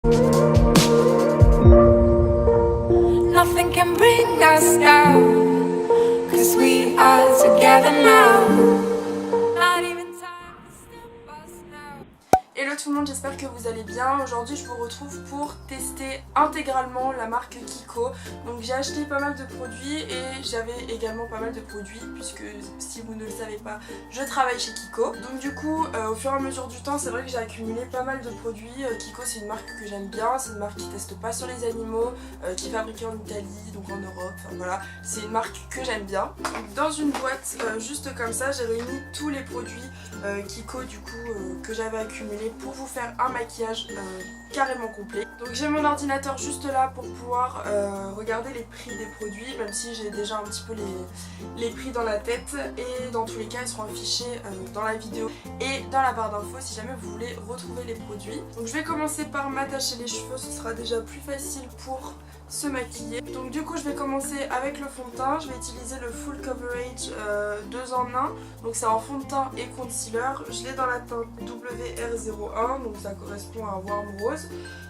Nothing can bring us down, 'cause we are together now. Not even time to stop us now. Hello tout le monde, j'espère que vous allez bien. Aujourd'hui je vous retrouve pour tester intégralement la marque Kiko. Donc j'ai acheté pas mal de produits et j'avais également pas mal de produits puisque si vous ne le savez pas, je travaille chez Kiko. Donc du coup au fur et à mesure du temps c'est vrai que j'ai accumulé pas mal de produits. Kiko c'est une marque que j'aime bien, c'est une marque qui teste pas sur les animaux, qui est fabriquée en Italie, donc en Europe, enfin voilà. C'est une marque que j'aime bien. Dans une boîte juste comme ça j'ai réuni tous les produits Kiko du coup que j'avais accumulés pour vous faire un maquillage carrément complet. Donc j'ai mon ordinateur juste là pour pouvoir regarder les prix des produits, même si j'ai déjà un petit peu les prix dans la tête, et dans tous les cas ils seront affichés dans la vidéo et dans la barre d'infos si jamais vous voulez retrouver les produits. Donc je vais commencer par m'attacher les cheveux, ce sera déjà plus facile pour se maquiller. Donc du coup je vais commencer avec le fond de teint. Je vais utiliser le Full Coverage 2 en 1. Donc c'est en fond de teint et concealer. Je l'ai dans la teinte WR01, donc ça correspond à un warm rose.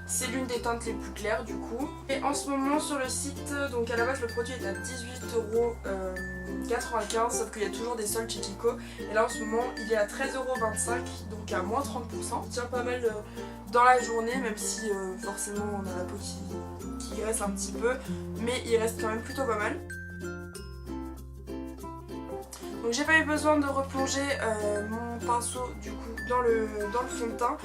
C'est l'une des teintes les plus claires du coup. Et en ce moment sur le site, donc à la base le produit est à 18,95€, sauf qu'il y a toujours des soldes chez Kiko. Et là en ce moment il est à 13,25€, donc à moins 30%. Il tient pas mal dans la journée, même si forcément on a la peau qui graisse un petit peu, mais il reste quand même plutôt pas mal. Donc j'ai pas eu besoin de replonger mon pinceau du coup dans le fond de teint,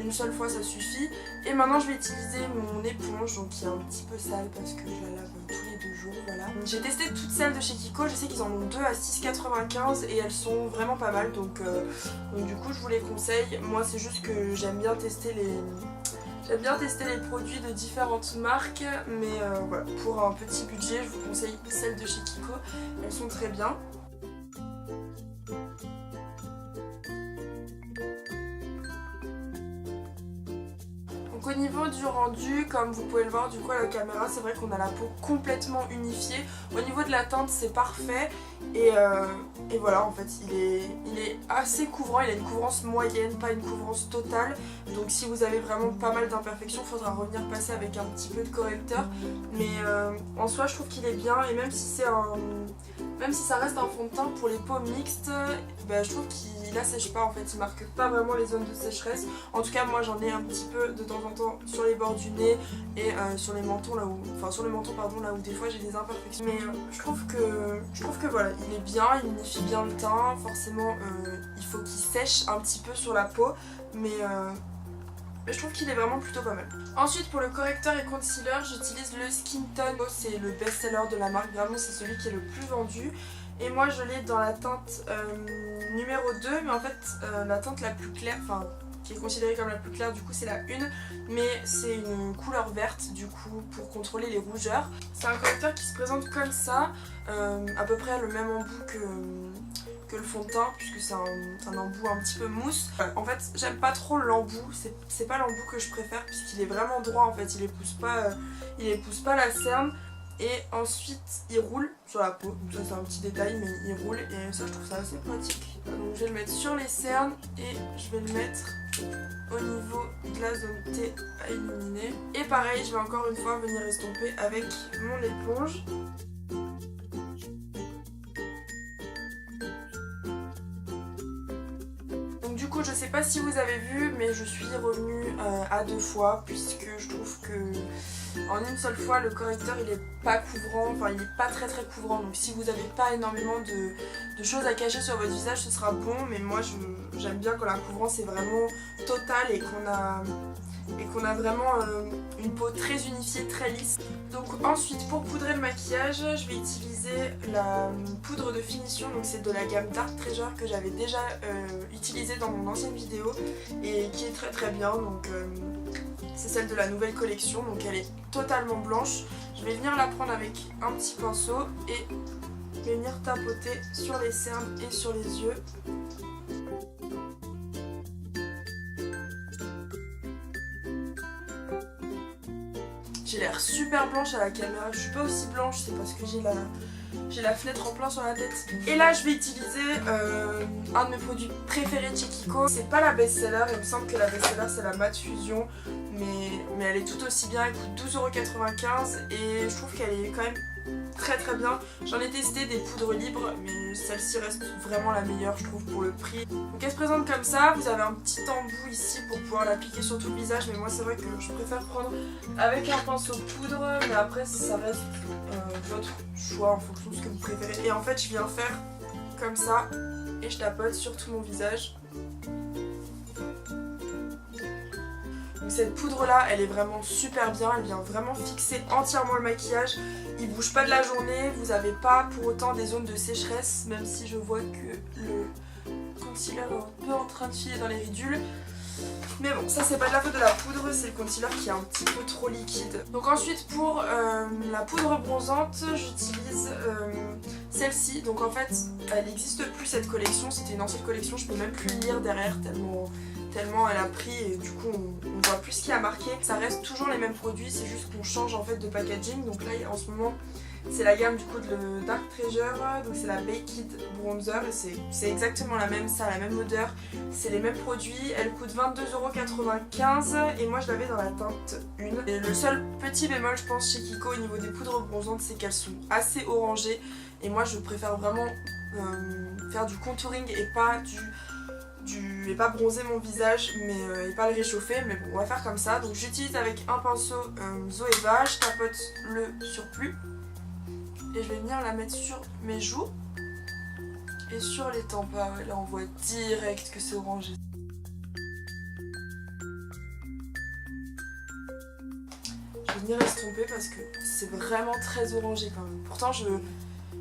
une seule fois ça suffit. Et maintenant je vais utiliser mon éponge, donc qui est un petit peu sale parce que je la lave tous les 2 jours, voilà. J'ai testé toutes celles de chez Kiko, je sais qu'ils en ont 2 à 6,95 et elles sont vraiment pas mal, donc du coup je vous les conseille. Moi c'est juste que j'aime bien tester les produits de différentes marques, mais voilà, pour un petit budget je vous conseille celles de chez Kiko, elles sont très bien. Donc au niveau du rendu, comme vous pouvez le voir du coup à la caméra, c'est vrai qu'on a la peau complètement unifiée. Au niveau de la teinte c'est parfait et voilà, en fait il est assez couvrant, il a une couvrance moyenne, pas une couvrance totale. Donc si vous avez vraiment pas mal d'imperfections, il faudra revenir passer avec un petit peu de correcteur. Mais en soi je trouve qu'il est bien, et même si ça reste un fond de teint pour les peaux mixtes, bah, je trouve qu'il assèche pas en fait, il marque pas vraiment les zones de sécheresse. En tout cas moi j'en ai un petit peu de temps en temps sur les bords du nez et sur les mentons là où, enfin sur le menton pardon, là où des fois j'ai des imperfections. Mais je trouve que voilà, il est bien, il unifie bien le teint. Forcément il faut qu'il sèche un petit peu sur la peau, mais je trouve qu'il est vraiment plutôt pas mal. Ensuite pour le correcteur et concealer j'utilise le Skin Tone. C'est le best-seller de la marque, vraiment c'est celui qui est le plus vendu. Et moi je l'ai dans la teinte numéro 2, mais en fait la teinte la plus claire, enfin qui est considérée comme la plus claire du coup c'est la 1, mais c'est une couleur verte du coup pour contrôler les rougeurs. C'est un correcteur qui se présente comme ça, à peu près le même embout que le fond de teint, puisque c'est un embout un petit peu mousse. En fait j'aime pas trop l'embout, c'est pas l'embout que je préfère puisqu'il est vraiment droit en fait, il épouse pas la cerne. Et ensuite il roule sur la peau, donc ça c'est un petit détail mais il roule et ça je trouve ça assez pratique. Donc je vais le mettre sur les cernes et je vais le mettre au niveau de la zone T à illuminer. Et pareil je vais encore une fois venir estomper avec mon éponge. Donc du coup je sais pas si vous avez vu mais je suis revenue à 2 fois puisque je trouve que en une seule fois le correcteur il est pas couvrant, enfin il est pas très couvrant, donc si vous n'avez pas énormément de choses à cacher sur votre visage ce sera bon, mais moi j'aime bien quand la couvrance est vraiment totale et qu'on a vraiment une peau très unifiée, très lisse. Donc ensuite pour poudrer le maquillage je vais utiliser la poudre de finition, donc c'est de la gamme Dark Treasure que j'avais déjà utilisée dans mon ancienne vidéo et qui est très bien. Donc c'est celle de la nouvelle collection, donc elle est totalement blanche. Je vais venir la prendre avec un petit pinceau et venir tapoter sur les cernes et sur les yeux. J'ai l'air super blanche à la caméra, je suis pas aussi blanche, c'est parce que j'ai la fenêtre en plein sur la tête. Et là je vais utiliser un de mes produits préférés de chez Kiko. C'est pas la best-seller, il me semble que la best-seller c'est la Matte Fusion, mais mais elle est tout aussi bien, elle coûte 12,95 € et je trouve qu'elle est quand même très très bien. J'en ai testé des poudres libres mais celle-ci reste vraiment la meilleure je trouve pour le prix. Donc elle se présente comme ça, vous avez un petit embout ici pour pouvoir l'appliquer sur tout le visage, mais moi c'est vrai que je préfère prendre avec un pinceau poudre, mais après ça reste votre choix en fonction de ce que vous préférez. Et en fait je viens faire comme ça et je tapote sur tout mon visage. Donc cette poudre là elle est vraiment super bien, elle vient vraiment fixer entièrement le maquillage, il bouge pas de la journée, vous n'avez pas pour autant des zones de sécheresse, même si je vois que le concealer est un peu en train de filer dans les ridules. Mais bon, ça c'est pas de la faute de la poudre, c'est le concealer qui est un petit peu trop liquide. Donc ensuite pour la poudre bronzante, j'utilise celle-ci. Donc en fait, elle n'existe plus cette collection, c'était une ancienne collection, je peux même plus lire derrière tellement elle a pris et du coup on voit plus ce qui a marqué. Ça reste toujours les mêmes produits, c'est juste qu'on change en fait de packaging. Donc là en ce moment c'est la gamme du coup de Dark Treasure, donc c'est la Baked Bronzer et c'est exactement la même, ça a la même odeur, c'est les mêmes produits, elle coûte 22,95 € et moi je l'avais dans la teinte 1. Et le seul petit bémol je pense chez Kiko au niveau des poudres bronzantes, c'est qu'elles sont assez orangées et moi je préfère vraiment faire du contouring et pas et pas bronzer mon visage mais et pas le réchauffer, mais bon on va faire comme ça. Donc j'utilise avec un pinceau Zoeva, je tapote le surplus et je vais venir la mettre sur mes joues et sur les tempes. Ah ouais, là on voit direct que c'est orangé. Je vais venir estomper parce que c'est vraiment très orangé quand même. Pourtant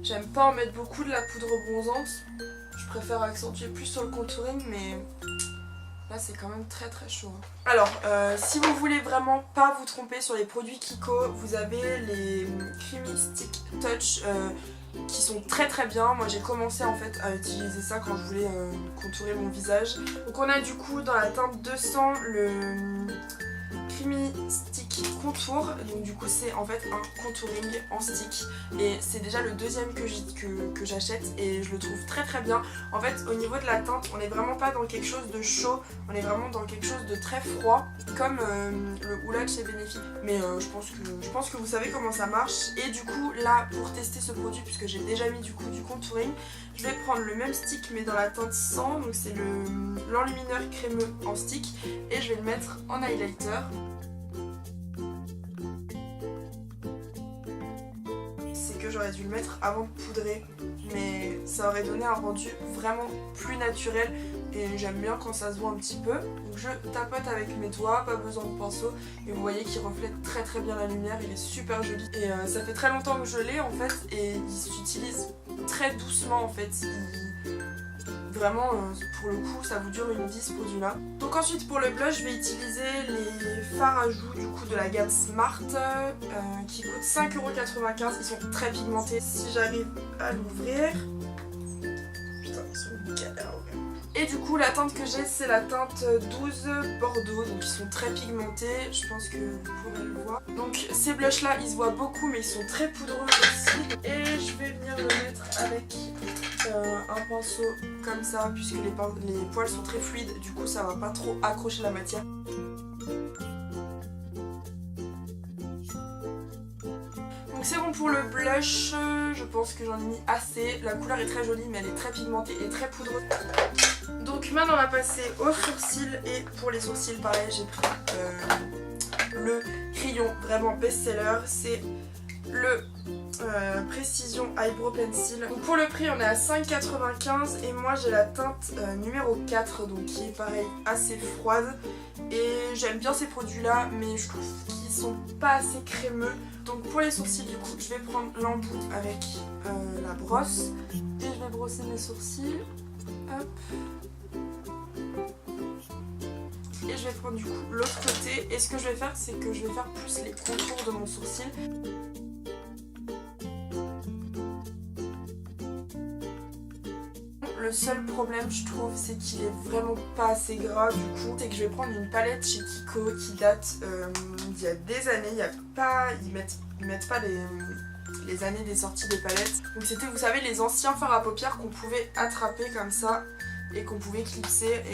j'aime pas en mettre beaucoup de la poudre bronzante, je préfère accentuer plus sur le contouring, mais là c'est quand même très très chaud. Alors si vous voulez vraiment pas vous tromper sur les produits Kiko, vous avez les Creamy Stick Touch qui sont très très bien. Moi j'ai commencé en fait à utiliser ça quand je voulais contourer mon visage. Donc on a du coup dans la teinte 200 le Creamy Stick Contour, donc du coup c'est en fait un contouring en stick et c'est déjà le deuxième que j'achète et je le trouve très très bien. En fait au niveau de la teinte on n'est vraiment pas dans quelque chose de chaud, on est vraiment dans quelque chose de très froid comme le Hoola de chez Benefit, mais je pense que vous savez comment ça marche. Et du coup là pour tester ce produit, puisque j'ai déjà mis du coup du contouring, je vais prendre le même stick mais dans la teinte 100, donc c'est l'enlumineur crémeux en stick, et je vais le mettre en highlighter. C'est que j'aurais dû le mettre avant de poudrer, mais ça aurait donné un rendu vraiment plus naturel et j'aime bien quand ça se voit un petit peu. Donc je tapote avec mes doigts, pas besoin de pinceau, et vous voyez qu'il reflète très très bien la lumière, il est super joli. Et ça fait très longtemps que je l'ai en fait et il s'utilise très doucement en fait. Vraiment pour le coup ça vous dure une vie ce produit là. Donc ensuite pour le blush je vais utiliser les fards à joues du coup de la gamme Smart qui coûtent 5,95 €. Ils sont très pigmentés. Si j'arrive à l'ouvrir, putain ils sont une galère à ouvrir. Et du coup la teinte que j'ai c'est la teinte 12 Bordeaux, donc ils sont très pigmentés, je pense que vous pourrez le voir. Donc ces blushs là ils se voient beaucoup mais ils sont très poudreux aussi. Et je vais venir le mettre avec un pinceau comme ça, puisque les poils sont très fluides, du coup ça va pas trop accrocher la matière. Donc c'est bon pour le blush, je pense que j'en ai mis assez. La couleur est très jolie mais elle est très pigmentée et très poudreuse. Donc maintenant on va passer aux sourcils, et pour les sourcils pareil j'ai pris le crayon vraiment best-seller, c'est le Précision Eyebrow Pencil. Donc pour le prix on est à 5,95 € et moi j'ai la teinte numéro 4, donc qui est pareil assez froide, et j'aime bien ces produits là mais je trouve qu'ils sont pas assez crémeux. Donc pour les sourcils du coup je vais prendre l'embout avec la brosse et je vais brosser mes sourcils. Hop. Et je vais prendre du coup l'autre côté, et ce que je vais faire c'est que je vais faire plus les contours de mon sourcil. Le seul problème je trouve c'est qu'il est vraiment pas assez gras, du coup c'est que je vais prendre une palette chez Kiko qui date d'il y a des années. Ils mettent pas les années des sorties des palettes. Donc c'était, vous savez, les anciens fards à paupières qu'on pouvait attraper comme ça et qu'on pouvait clipser et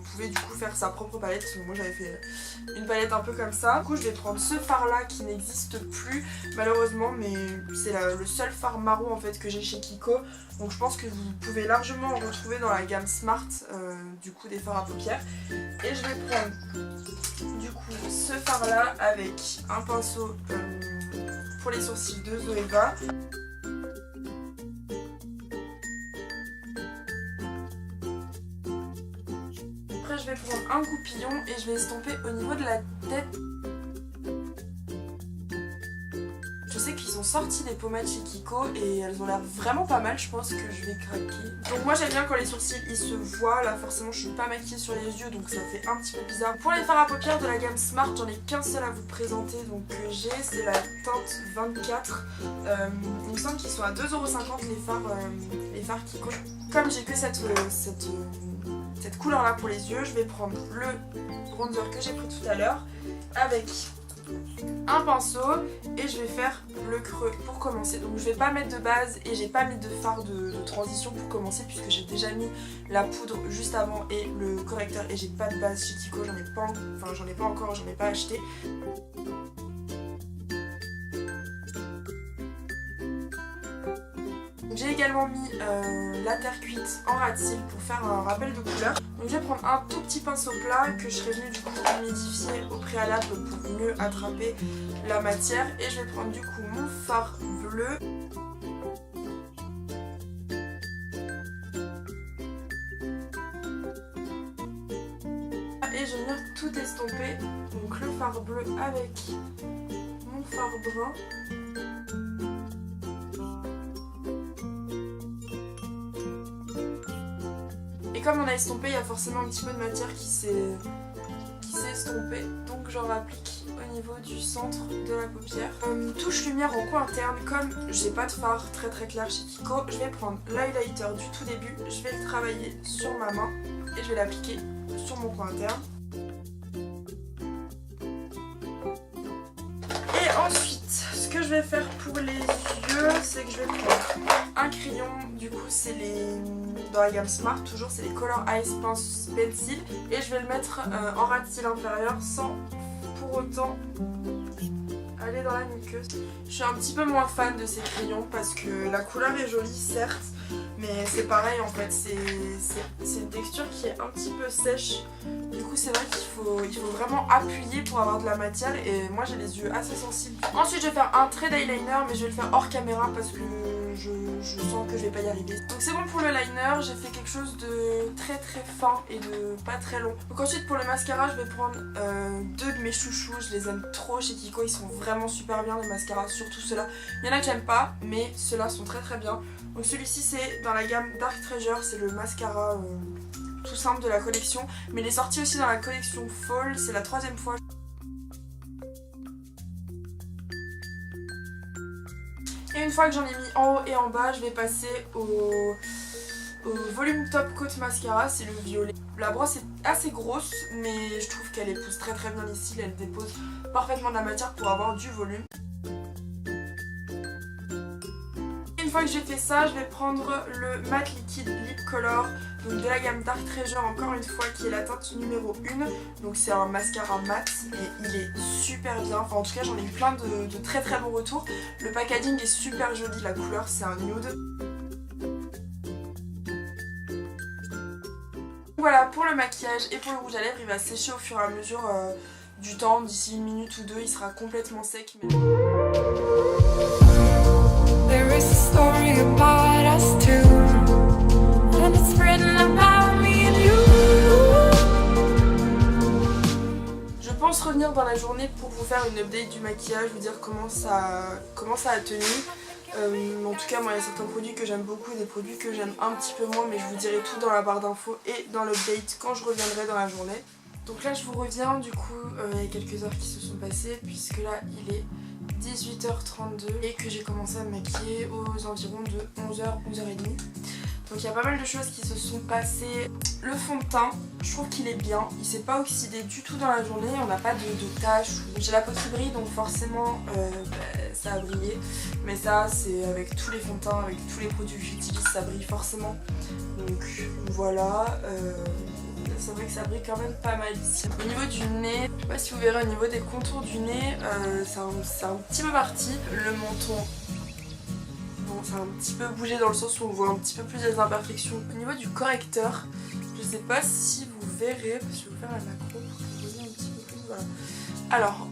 pouvait du coup faire sa propre palette. Moi j'avais fait une palette un peu comme ça. Du coup je vais prendre ce fard là qui n'existe plus malheureusement, mais c'est le seul fard marron en fait que j'ai chez Kiko. Donc je pense que vous pouvez largement en retrouver dans la gamme Smart du coup des fards à paupières. Et je vais prendre du coup ce fard là avec un pinceau pour les sourcils de Zoeva. Après je vais prendre un goupillon et je vais estomper au niveau de la tête. Je sais qu'ils ont sorti des pommades chez Kiko et elles ont l'air vraiment pas mal, je pense que je vais craquer. Donc moi j'aime bien quand les sourcils ils se voient, là forcément je suis pas maquillée sur les yeux donc ça fait un petit peu bizarre. Pour les fards à paupières de la gamme Smart, j'en ai qu'un seul à vous présenter, donc que j'ai, c'est la teinte 24. Il me semble qu'ils sont à 2,50€ les fards Kiko. Comme j'ai que cette couleur là pour les yeux, je vais prendre le bronzer que j'ai pris tout à l'heure avec un pinceau et je vais faire le creux pour commencer. Donc je vais pas mettre de base et j'ai pas mis de fard de transition pour commencer puisque j'ai déjà mis la poudre juste avant et le correcteur et j'ai pas de base chez Kiko, j'en ai pas encore, j'en ai pas acheté. J'ai également mis la terre cuite en ras de cils pour faire un rappel de couleur. Donc je vais prendre un tout petit pinceau plat que je serais venue du coup humidifier au préalable pour mieux attraper la matière. Et je vais prendre du coup mon fard bleu. Et je vais venir tout estomper, donc le fard bleu avec mon fard brun. Et comme on a estompé, il y a forcément un petit peu de matière qui s'est estompée, donc j'en applique au niveau du centre de la paupière. Touche lumière en coin interne, comme j'ai pas de fard très clair chez Kiko, je vais prendre l'highlighter du tout début, je vais le travailler sur ma main et je vais l'appliquer sur mon coin interne. Et ensuite, ce que je vais faire pour les yeux, c'est que je vais prendre un crayon, du coup c'est dans la gamme Smart, toujours c'est les Color Ice Pencil, et je vais le mettre en ras de cils inférieur sans pour autant aller dans la muqueuse. Je suis un petit peu moins fan de ces crayons parce que la couleur est jolie certes, mais c'est pareil en fait, c'est une texture qui est un petit peu sèche. Du coup c'est vrai qu'il faut vraiment appuyer pour avoir de la matière et moi j'ai les yeux assez sensibles. Ensuite je vais faire un trait d'eyeliner, mais je vais le faire hors caméra parce que je sens que je vais pas y arriver. Donc c'est bon pour le liner, j'ai fait quelque chose de très fin et de pas très long. Donc ensuite pour le mascara je vais prendre deux de mes chouchous, je les aime trop chez Kiko, ils sont vraiment super bien les mascaras, surtout ceux-là. Il y en a que j'aime pas mais ceux-là sont très bien. Donc celui-ci c'est dans la gamme Dark Treasure, c'est le mascara tout simple de la collection, mais il est sorti aussi dans la collection Fall, c'est la 3e fois. Et une fois que j'en ai mis en haut et en bas, je vais passer au volume Top Coat Mascara, c'est le violet. La brosse est assez grosse, mais je trouve qu'elle épouse très bien les cils, elle dépose parfaitement de la matière pour avoir du volume. Une fois que j'ai fait ça, je vais prendre le Matte Liquide Lip Color donc de la gamme Dark Treasure, encore une fois, qui est la teinte numéro 1. Donc c'est un mascara mat et il est super bien. Enfin en tout cas j'en ai eu plein de très bons retours. Le packaging est super joli, la couleur c'est un nude. Voilà pour le maquillage et pour le rouge à lèvres, il va sécher au fur et à mesure du temps. D'ici 1 minute ou 2 il sera complètement sec. There is a story about us two, and it's written about me and you. Je pense revenir dans la journée pour vous faire une update du maquillage, vous dire comment ça a tenu. En tout cas moi il y a certains produits que j'aime beaucoup et des produits que j'aime un petit peu moins, mais je vous dirai tout dans la barre d'infos et dans l'update quand je reviendrai dans la journée. Donc là je vous reviens, du coup il y a quelques heures qui se sont passées puisque là il est 18h32 et que j'ai commencé à me maquiller aux environs de 11h, 11h30. Donc il y a pas mal de choses qui se sont passées. Le fond de teint, je trouve qu'il est bien, il s'est pas oxydé du tout dans la journée, on n'a pas de taches. J'ai la peau qui brille donc forcément ça a brillé. Mais ça c'est avec tous les fonds de teint, avec tous les produits que j'utilise, ça brille forcément. Donc voilà, c'est vrai que ça brille quand même pas mal ici. Au niveau du nez, je sais pas si vous verrez au niveau des contours du nez, c'est un petit peu parti. Le menton, bon, ça a un petit peu bougé dans le sens où on voit un petit peu plus les imperfections. Au niveau du correcteur, je sais pas si vous verrez, parce que je vais vous faire la macro pour que vous voyez un petit peu plus, voilà. Alors,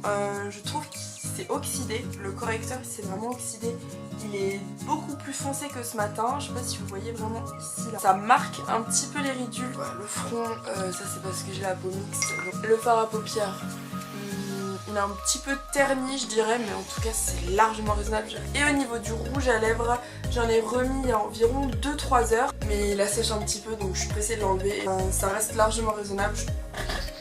je trouve qu'il s'est oxydé, le correcteur il s'est vraiment oxydé. Il est beaucoup plus foncé que ce matin, je sais pas si vous voyez vraiment ici là. Ça marque un petit peu les ridules. Voilà, le front, ça c'est parce que j'ai la peau mixte. Donc, le fard à paupières, il est un petit peu terni je dirais, mais en tout cas c'est largement raisonnable. Et au niveau du rouge à lèvres, j'en ai remis il y a environ 2-3 heures, mais il assèche un petit peu donc je suis pressée de l'enlever. Ça reste largement raisonnable.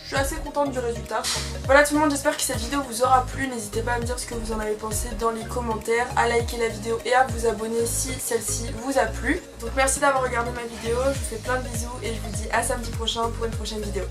Je suis assez contente du résultat. Voilà tout le monde, j'espère que cette vidéo vous aura plu. N'hésitez pas à me dire ce que vous en avez pensé dans les commentaires, à liker la vidéo et à vous abonner si celle-ci vous a plu. Donc merci d'avoir regardé ma vidéo, je vous fais plein de bisous et je vous dis à samedi prochain pour une prochaine vidéo.